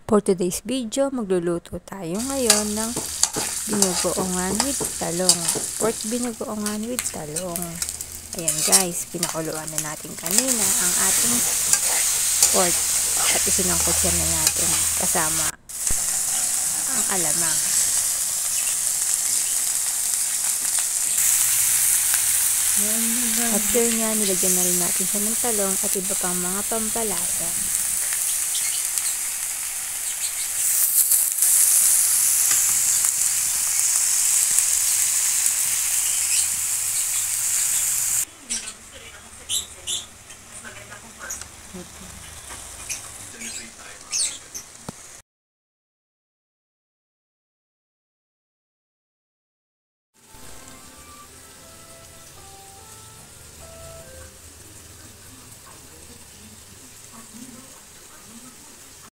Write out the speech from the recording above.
For today's video, magluluto tayo ngayon ng binugoongan with talong. Pork binugoongan with talong. Ayan guys, pinakuluan na natin kanina ang ating pork at isinangkutsan na natin kasama ang alamang. After nga, nilagyan na rin natin siya ng talong at iba pang mga pampalasa.